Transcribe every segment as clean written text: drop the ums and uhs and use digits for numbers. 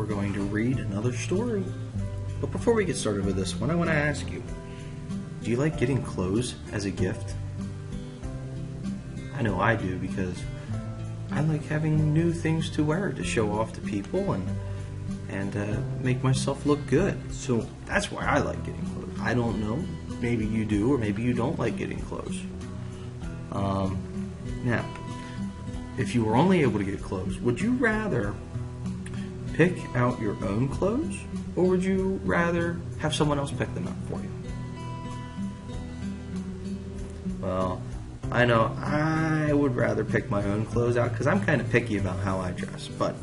we're going to read another story. But before we get started with this one, I want to ask you, do you like getting clothes as a gift? I know I do, because I like having new things to wear to show off to people and make myself look good. So that's why I like getting clothes. I don't know, maybe you do, or maybe you don't like getting clothes. Now, if you were only able to get clothes, would you rather pick out your own clothes, or would you rather have someone else pick them out for you? Well, I know I would rather pick my own clothes out because I'm kind of picky about how I dress, but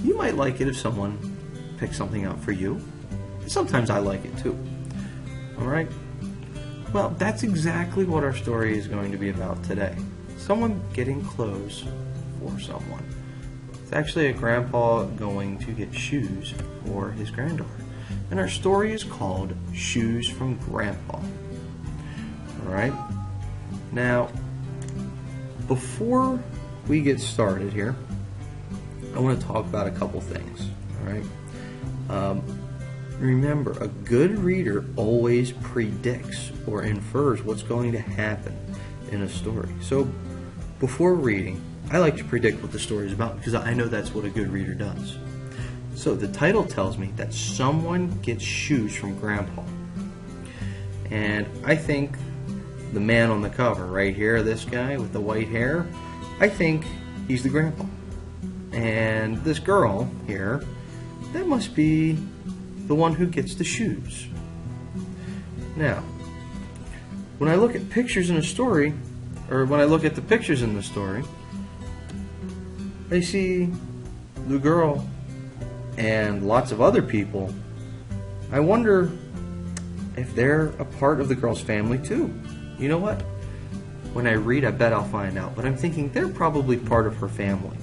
you might like it if someone picks something out for you. Sometimes I like it too. Alright? Well, that's exactly what our story is going to be about today. Someone getting clothes for someone. It's actually a grandpa going to get shoes for his granddaughter. And our story is called Shoes from Grandpa. Alright? Now, before we get started here, I want to talk about a couple things. Alright? Remember, a good reader always predicts or infers what's going to happen in a story. So, before reading, I like to predict what the story is about because I know that's what a good reader does. So, the title tells me that someone gets shoes from Grandpa. And I think the man on the cover right here, this guy with the white hair, I think he's the grandpa. And this girl here, that must be the one who gets the shoes. Now, when I look at pictures in a story, or when I look at the pictures in the story, I see the girl and lots of other people. I wonder if they're a part of the girl's family too. You know what? When I read, I bet I'll find out. But I'm thinking they're probably part of her family.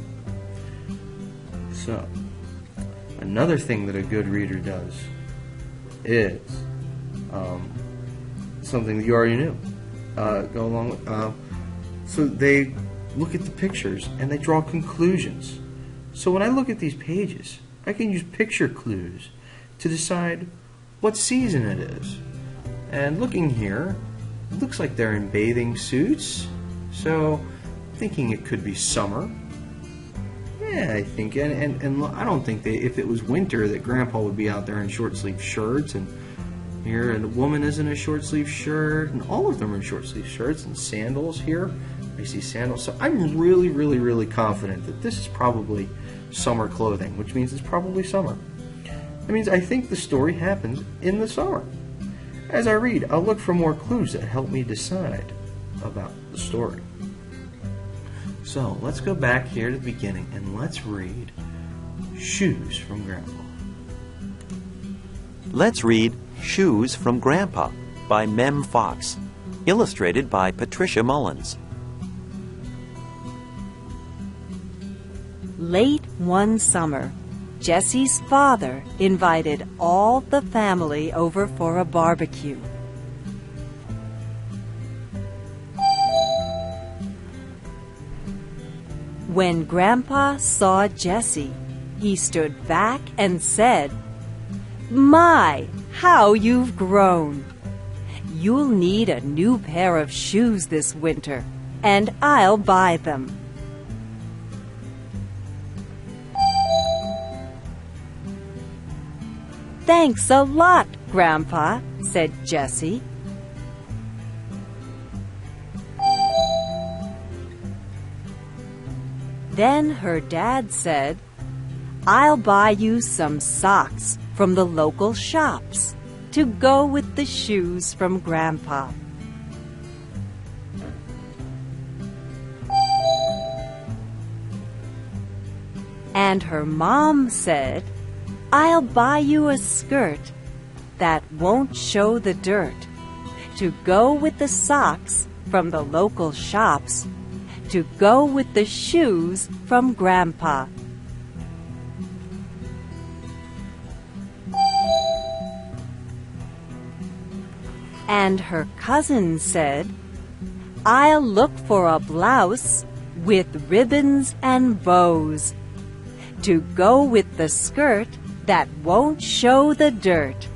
So, another thing that a good reader does is something that you already knew. Go along with. So they look at the pictures and they draw conclusions. So when I look at these pages, I can use picture clues to decide what season it is. And looking here, it looks like they're in bathing suits, so thinking it could be summer. Yeah, I think, and I don't think if it was winter that Grandpa would be out there in short sleeve shirts, and here and the woman is in a short sleeve shirt, and all of them are in short sleeve shirts, and sandals here. I see sandals, so I'm really, really, really confident that this is probably summer clothing, which means it's probably summer. That means I think the story happens in the summer. As I read, I'll look for more clues that help me decide about the story. So, let's go back here to the beginning and let's read Shoes from Grandpa. Let's read Shoes from Grandpa by Mem Fox, illustrated by Patricia Mullins. Late one summer, Jesse's father invited all the family over for a barbecue. When Grandpa saw Jesse, he stood back and said, "My, how you've grown! You'll need a new pair of shoes this winter, and I'll buy them." "Thanks a lot, Grandpa," said Jessie. Then her dad said, "I'll buy you some socks from the local shops to go with the shoes from Grandpa." And her mom said, "I'll buy you a skirt that won't show the dirt to go with the socks from the local shops to go with the shoes from Grandpa." And her cousin said, "I'll look for a blouse with ribbons and bows to go with the skirt that won't show the dirt,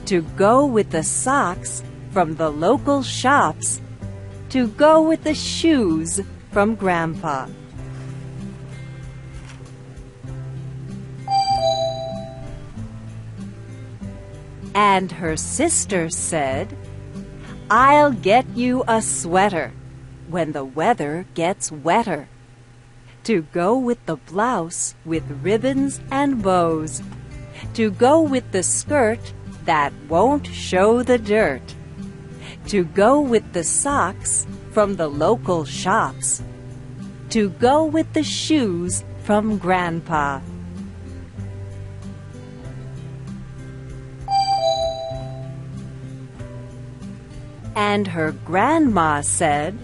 to go with the socks from the local shops, to go with the shoes from Grandpa. And her sister said, I'll get you a sweater when the weather gets wetter, to go with the blouse with ribbons and bows, to go with the skirt that won't show the dirt, to go with the socks from the local shops, to go with the shoes from Grandpa. And her grandma said,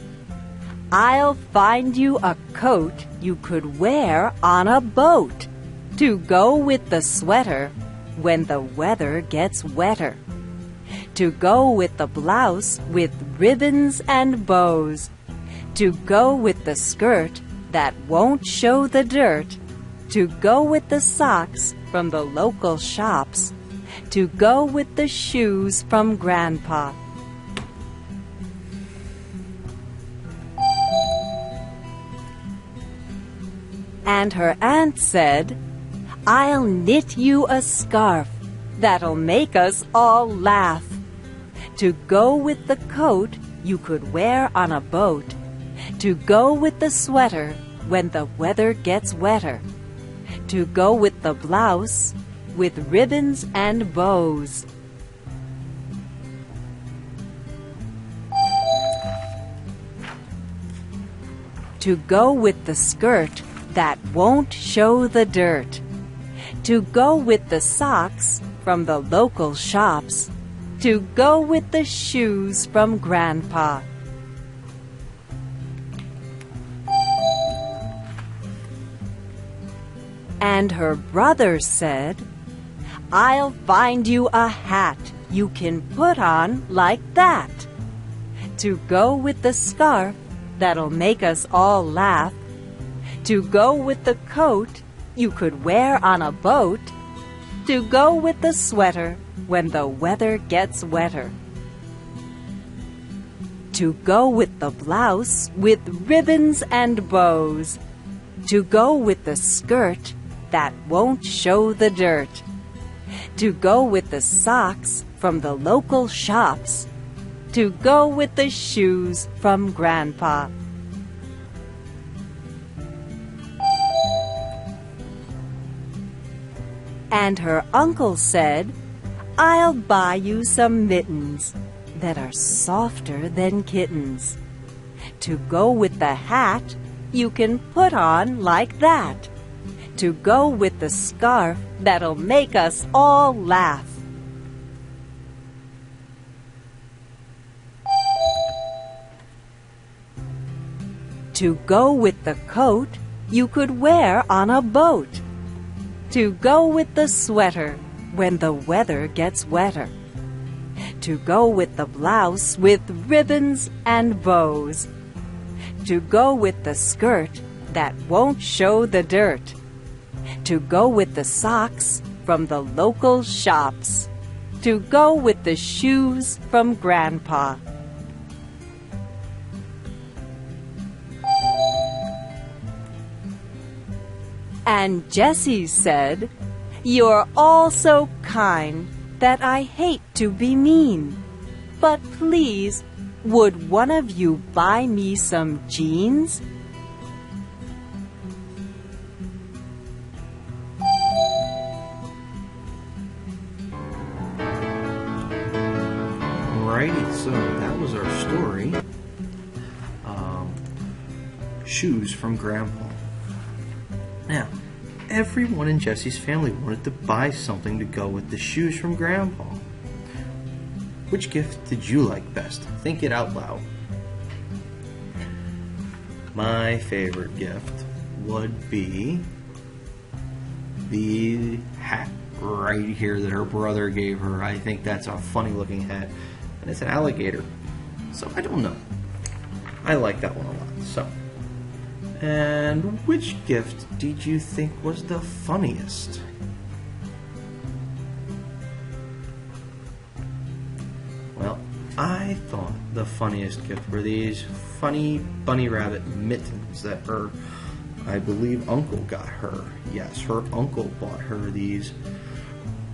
I'll find you a coat you could wear on a boat, to go with the sweater when the weather gets wetter, to go with the blouse with ribbons and bows, to go with the skirt that won't show the dirt, to go with the socks from the local shops, to go with the shoes from Grandpa. And her aunt said, I'll knit you a scarf that'll make us all laugh, to go with the coat you could wear on a boat, to go with the sweater when the weather gets wetter, to go with the blouse with ribbons and bows. To go with the skirt that won't show the dirt, to go with the socks from the local shops, to go with the shoes from Grandpa. And her brother said, I'll find you a hat you can put on like that, to go with the scarf that'll make us all laugh, to go with the coat you could wear on a boat, to go with the sweater when the weather gets wetter, to go with the blouse with ribbons and bows, to go with the skirt that won't show the dirt, to go with the socks from the local shops, to go with the shoes from Grandpa. And her uncle said, I'll buy you some mittens that are softer than kittens, to go with the hat you can put on like that, to go with the scarf that'll make us all laugh. To go with the coat you could wear on a boat, to go with the sweater when the weather gets wetter, to go with the blouse with ribbons and bows, to go with the skirt that won't show the dirt, to go with the socks from the local shops, to go with the shoes from Grandpa. And Jessie said, You're all so kind that I hate to be mean, but please, would one of you buy me some jeans? Alrighty, so that was our story. Shoes from Grandpa. Now, everyone in Jesse's family wanted to buy something to go with the shoes from Grandpa. Which gift did you like best? Think it out loud. My favorite gift would be the hat right here that her brother gave her. I think that's a funny looking hat, and it's an alligator. So I don't know. I like that one a lot. So, and which gift did you think was the funniest? thought the funniest gift were these funny bunny rabbit mittens that her, I believe, uncle got her. Yes, her uncle bought her these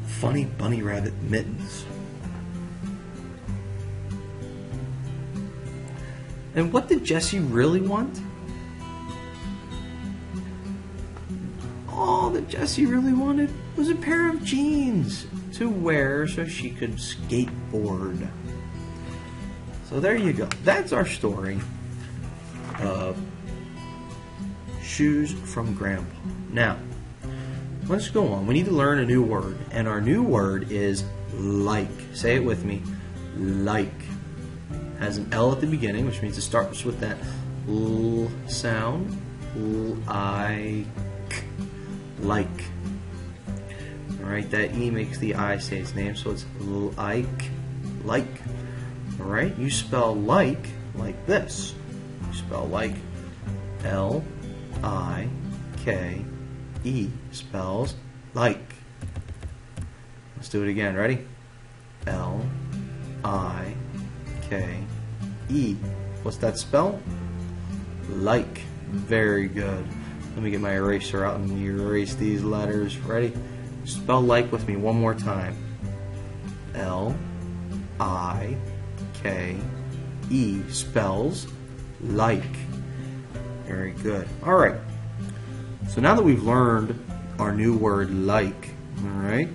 funny bunny rabbit mittens. And what did Jessie really want? All that Jessie really wanted was a pair of jeans to wear so she could skateboard. So there you go. That's our story of shoes from Grandpa. Now, let's go on. We need to learn a new word, and our new word is like. Say it with me. Like. Has an L at the beginning, which means it starts with that L sound. Like. Alright, that E makes the I say its name, so it's like. Like. Alright, you spell like this. You spell like L-I-K-E. Spells like. Let's do it again. Ready? L-I-K-E. What's that spell? Like. Very good. Let me get my eraser out and erase these letters. Ready? Spell like with me one more time. L-I-K-E spells like. Very good. Alright. So now that we've learned our new word like, alright,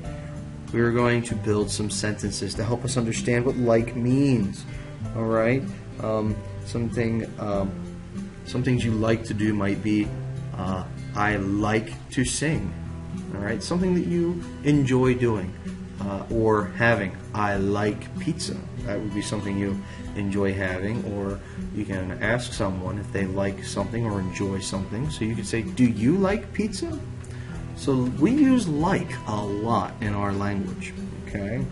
we are going to build some sentences to help us understand what like means. Alright? Some things you like to do might be I like to sing. Alright? Something that you enjoy doing. Or having. I like pizza. That would be something you enjoy having. Or you can ask someone if they like something or enjoy something. So you could say, do you like pizza? So we use like a lot in our language. Okay?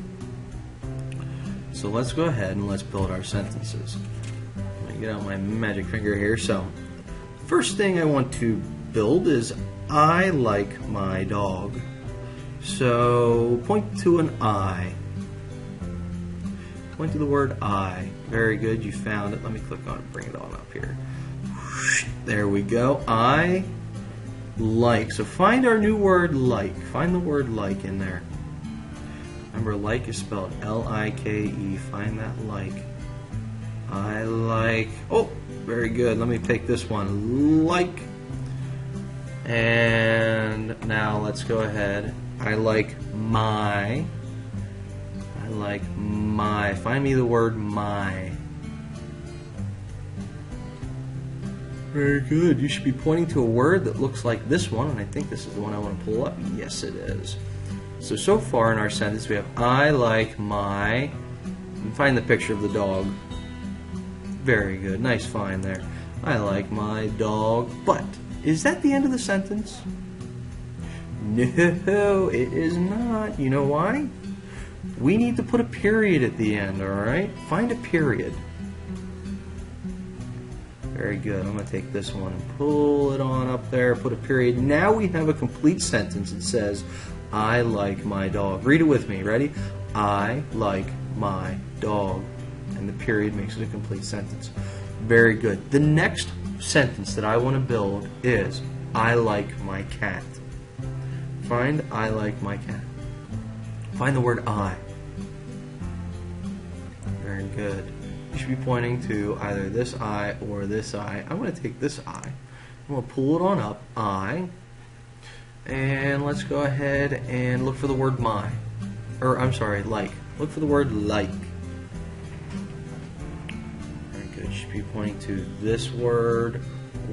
So let's go ahead and let's build our sentences. Let me get out my magic finger here. So first thing I want to build is I like my dog. So point to an I. Point to the word I. Very good, you found it. Let me click on it, bring it on up here. There we go. I like. So find our new word like. Find the word like in there. Remember, like is spelled L-I-K-E. Find that like. I like. Oh, very good. Let me take this one. Like. And now let's go ahead. I like my. I like my. Find me the word my. Very good. You should be pointing to a word that looks like this one, and I think this is the one I want to pull up. Yes, it is. So far in our sentence we have I like my. And find the picture of the dog. Very good. Nice find there. I like my dog. But is that the end of the sentence? No, it is not. You know why? We need to put a period at the end, alright? Find a period. Very good. I'm going to take this one and pull it on up there, put a period. Now we have a complete sentence. It says, I like my dog. Read it with me. Ready? I like my dog. And the period makes it a complete sentence. Very good. The next sentence that I want to build is, I like my cat. Find I like my cat. Find the word I. Very good. You should be pointing to either this I or this I. I'm going to take this I. I'm going to pull it on up. I. And let's go ahead and look for the word my. Or, I'm sorry, like. Look for the word like. Very good. You should be pointing to this word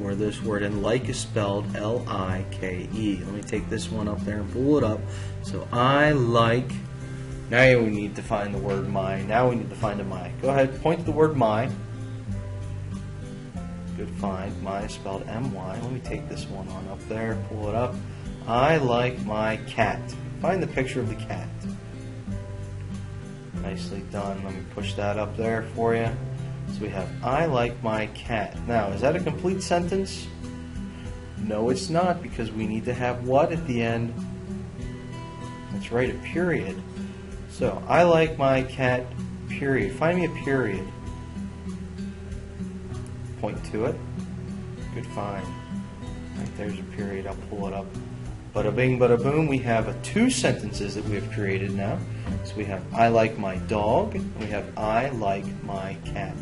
or this word, and like is spelled L-I-K-E. Let me take this one up there and pull it up. So I like. Now we need to find the word my. Now we need to find a my. Go ahead, point to the word my. Good find. My is spelled M-Y. Let me take this one on up there, pull it up. I like my cat. Find the picture of the cat. Nicely done. Let me push that up there for you. So we have, I like my cat. Now, is that a complete sentence? No, it's not, because we need to have what at the end? That's right, a period. So, I like my cat, period. Find me a period. point to it. Good find. Right, there's your period. I'll pull it up. Bada bing, bada boom. We have 2 sentences that we have created now. So we have I like my dog, and we have I like my cat.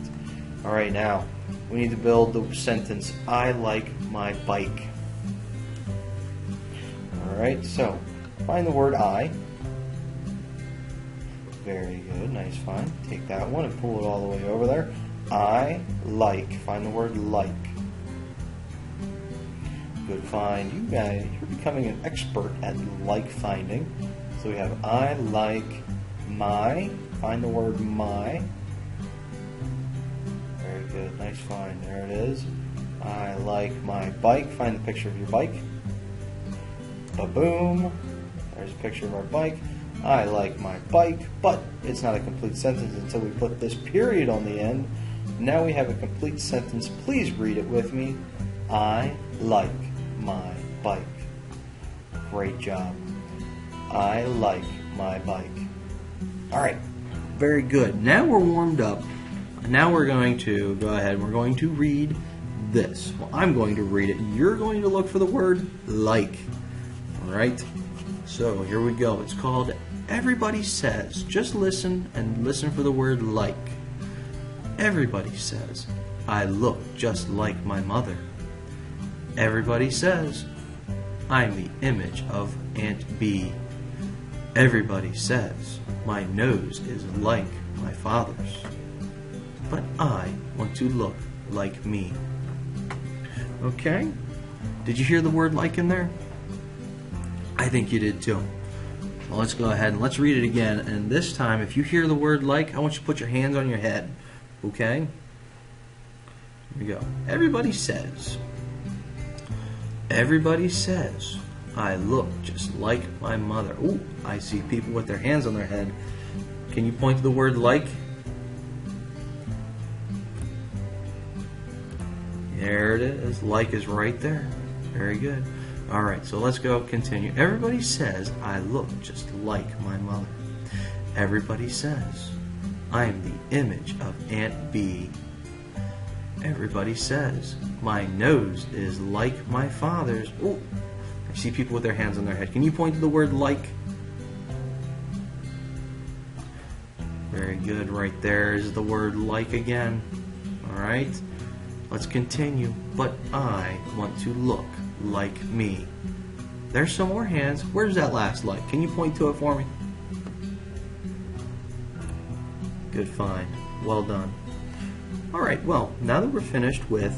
All right, now we need to build the sentence I like my bike. All right, so find the word I. Very good, nice find. Take that one and pull it all the way over there. I like. Find the word like. Good find. You guys, you're becoming an expert at like finding. So we have I like my. Find the word my. Very good. Nice find. There it is. I like my bike. Find the picture of your bike. Ba-boom. There's a picture of our bike. I like my bike, but it's not a complete sentence until we put this period on the end. Now we have a complete sentence. Please read it with me. I like my bike. Great job. I like my bike. All right. Very good. Now we're warmed up. Now we're going to go ahead. We're going to read this. Well, I'm going to read it. You're going to look for the word like. All right. So here we go. It's called Everybody Says. Just listen and listen for the word like. Everybody says, I look just like my mother. Everybody says, I'm the image of Aunt B. Everybody says, my nose is like my father's. But I want to look like me. Okay? Did you hear the word like in there? I think you did too. Well, let's go ahead and let's read it again. And this time, if you hear the word like, I want you to put your hands on your head. Okay? Here we go. Everybody says. Everybody says, I look just like my mother. Ooh, I see people with their hands on their head. Can you point to the word like? There it is. Like is right there. Very good. All right, so let's go continue. Everybody says, I look just like my mother. Everybody says, I am the image of Aunt B. Everybody says, my nose is like my father's. Oh, I see people with their hands on their head. Can you point to the word like? Very good. Right there is the word like again. All right, let's continue. But I want to look like me. There's some more hands. Where's that last like? Can you point to it for me? Good find. Well done. Alright, well, now that we're finished with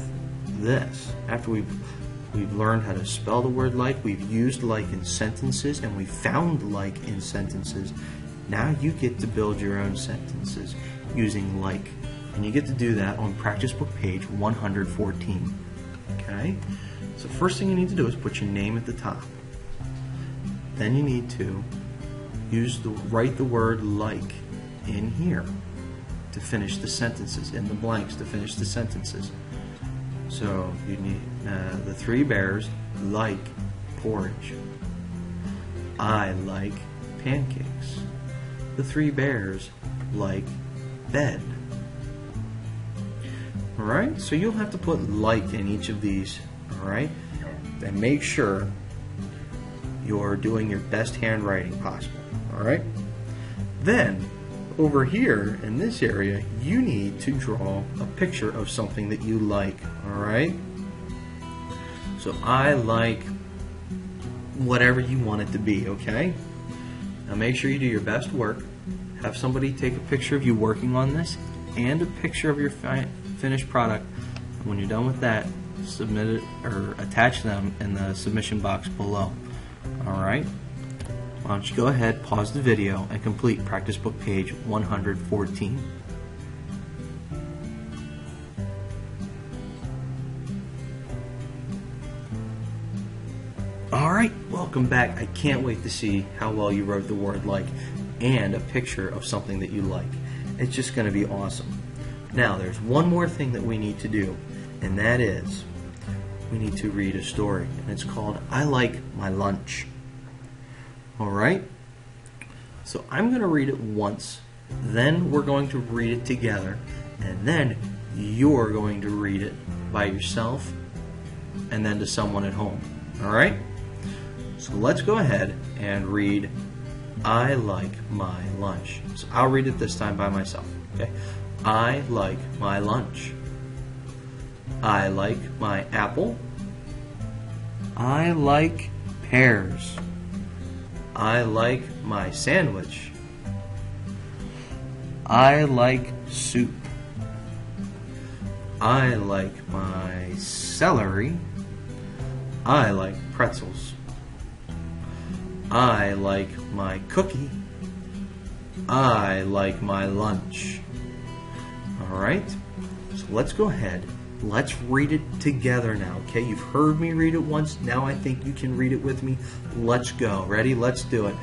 this, after we've learned how to spell the word like, we've used like in sentences, and we found like in sentences, now you get to build your own sentences using like. And you get to do that on practice book page 114. Okay? So first thing you need to do is put your name at the top. Then you need to write the word like in here to finish the sentences, in the blanks to finish the sentences. So you need the 3 bears like porridge. I like pancakes. The 3 bears like bed. Alright, so you'll have to put like in each of these. Alright, and make sure you're doing your best handwriting possible. Alright, then over here in this area, you need to draw a picture of something that you like. Alright, so I like whatever you want it to be. Okay, now make sure you do your best work. Have somebody take a picture of you working on this and a picture of your finished product. When you're done with that, submit it or attach them in the submission box below. Alright, why don't you go ahead, pause the video, and complete practice book page 114. Alright, welcome back. I can't wait to see how well you wrote the word like and a picture of something that you like. It's just going to be awesome. Now there's one more thing that we need to do, and that is we need to read a story, and it's called I Like My Lunch. Alright, so I'm going to read it once, then we're going to read it together, and then you're going to read it by yourself and then to someone at home. All right? So let's go ahead and read I like my lunch. So I'll read it this time by myself. Okay? I like my lunch. I like my apple. I like pears. I like my sandwich. I like soup. I like my celery. I like pretzels. I like my cookie. I like my lunch. All right? So let's go ahead. Let's read it together now, okay? You've heard me read it once. Now I think you can read it with me. Let's go. Ready? Let's do it.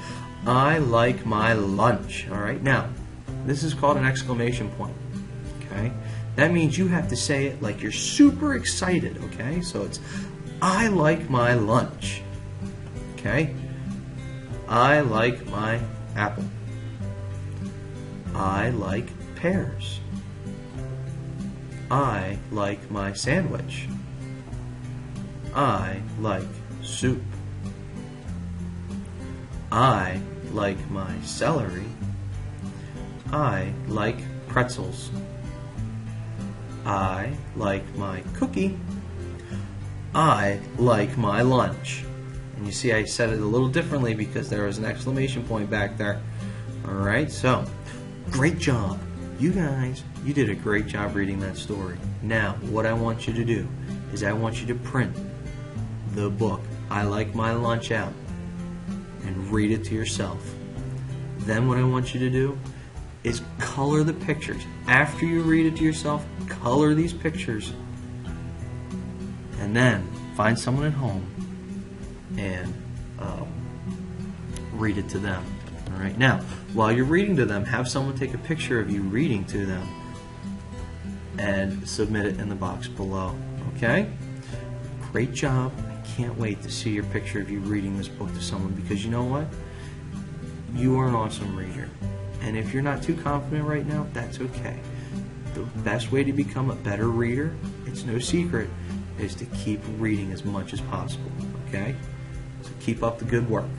I like my lunch. All right? Now, this is called an exclamation point, okay? That means you have to say it like you're super excited, okay? So it's, I like my lunch, okay? I like my apple. I like pears. I like my sandwich. I like soup. I like my celery. I like pretzels. I like my cookie. I like my lunch. And you see I said it a little differently because there was an exclamation point back there. Alright, so great job. You guys, you did a great job reading that story. Now, what I want you to do is I want you to print the book, I Like My Lunch, out and read it to yourself. Then what I want you to do is color the pictures. After you read it to yourself, color these pictures. And then find someone at home and read it to them. All right. Now, while you're reading to them, have someone take a picture of you reading to them and submit it in the box below. Okay? Great job. I can't wait to see your picture of you reading this book to someone, because you know what? You are an awesome reader. And if you're not too confident right now, that's okay. The best way to become a better reader, it's no secret, is to keep reading as much as possible. Okay? So keep up the good work.